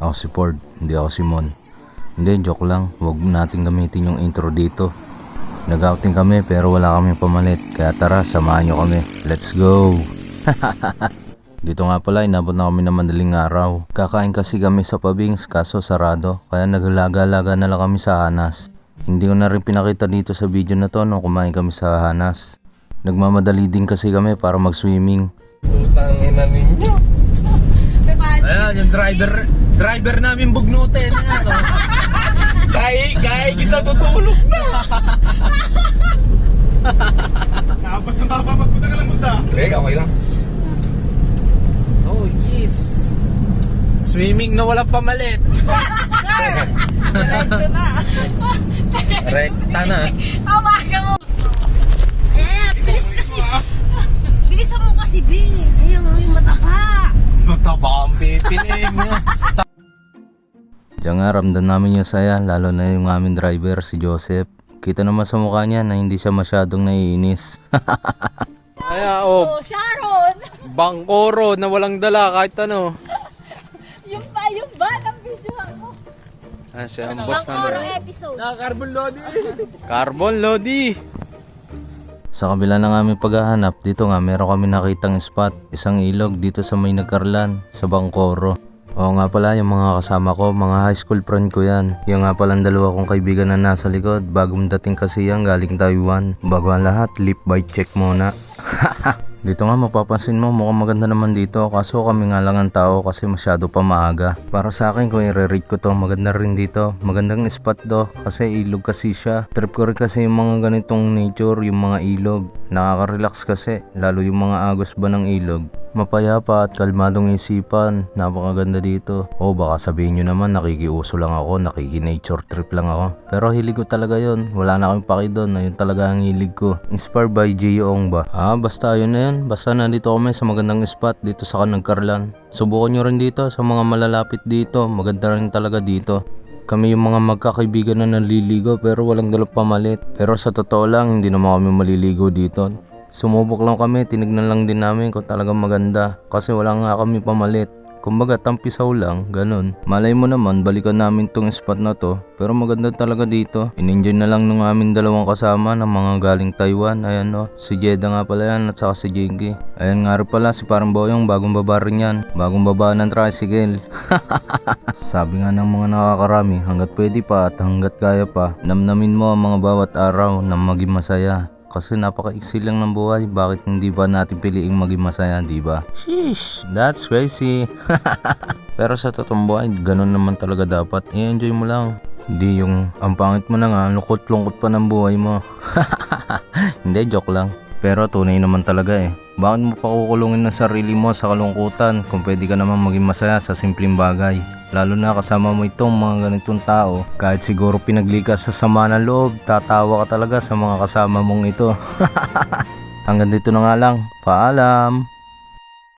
Ako si Ford, hindi ako si Mon. Hindi, joke lang. Huwag natin gamitin yung intro dito. Nag-outing kami pero wala kaming pamalit. Kaya tara, samahan nyo kami. Let's go! Dito nga pala, inabot na kami ng madaling araw. Kakain kasi kami sa Pabings kaso sarado. Kaya naglalaga-laga na lang kami sa Hanas. Hindi ko na rin pinakita dito sa video na to nung kumain kami sa Hanas. Nagmamadali din kasi kami para mag-swimming. Putang ina ninyo. Ayan, yung driver namin bugnutin. Kaya kita tutulog na. Tapos ang tapa, magpunta ka lang punta. Okay lang. Oh, yes. Swimming na walang pamalit. Diretso na. Rekta na. Hawakan mo. Bilis kasi. Bilisan mo kasi, B. Ayan mo yung mataba. Mataba ang pipinig niya. Diyan nga, ramdam namin yung saya, lalo na yung aming driver, si Joseph. Kita naman sa mukha niya na hindi siya masyadong naiinis. Kaya Oh, Sharon. bangkoro na walang dala kahit ano. Yung ba ng video mo? Ah, siya ang boss Pang-oro namin. episode. Carbon loading. Carbon Lodi. Sa kabila ng aming paghahanap, dito nga meron kami nakitang spot, isang ilog dito sa may Nagkarlan, sa Bangkoro. Oo nga pala, yung mga kasama ko, mga high school friend ko yan. Yung nga pala ang dalawa kong kaibigan na nasa likod, bagong dating kasi yan galing Taiwan. Bago ang lahat, lip bite check muna. Dito nga mapapansin mo, mukhang maganda naman dito, kaso kami nga lang ang tao kasi masyado pa maaga. Para sa akin, kung i-rate ko to, maganda rin dito. Magandang spot do, kasi ilog kasi siya. Trip ko rin kasi yung mga ganitong nature, yung mga ilog. Nakaka-relax kasi, lalo yung mga agos ba ng ilog. Mapayapa at kalmadong isipan, napakaganda dito. O baka sabihin nyo naman nakikiuso lang ako, nakiki-nature trip lang ako. Pero hilig ko talaga yon, wala na akong paki doon, ayun talaga ang hilig ko. Inspired by Gio Ong ba? Basta ayun na yun, basta nandito kami sa magandang spot dito sa Nagkarlan. Subukan nyo rin dito sa mga malalapit dito, maganda rin talaga dito. Kami yung mga magkakaibigan na naliligo pero walang dalang pamalit. Pero sa totoo lang, hindi naman kami maliligo dito. Sumubok lang kami, tinignan lang din namin kung talagang maganda kasi wala nga kami pamalit. Kumbaga tampisaw lang, ganun. Malay mo naman, balikan namin tong spot na to, pero maganda talaga dito. In-enjoy na lang nung aming dalawang kasama ng mga galing Taiwan. Ayan no, si Jeda nga pala yan at saka si Jinky. Ayan nga rin pala si Parang Boyong, bagong baba rin yan. Bagong baba ng tricycle. Sabi nga ng mga nakakarami, hanggat pwede pa at hanggat kaya pa, namnamin mo ang mga bawat araw na maging masaya. Kasi napaka-iksi lang ng buhay, bakit hindi ba natin piliing maging masaya, di ba? Sheesh, that's crazy. Pero sa totoong buhay, ganun naman talaga dapat. I-enjoy mo lang. Hindi yung ang pangit mo na nga, lungkot-lungkot pa ng buhay mo. Hindi, joke lang. Pero tunay naman talaga eh. Bakit mo pa kukulungin ng sarili mo sa kalungkutan kung pwede ka naman maging masaya sa simpleng bagay? Lalo na kasama mo itong mga ganitong tao. Kahit siguro pinaglikas sa sama ng loob, tatawa ka talaga sa mga kasama mong ito. Hanggang dito na nga lang. Paalam!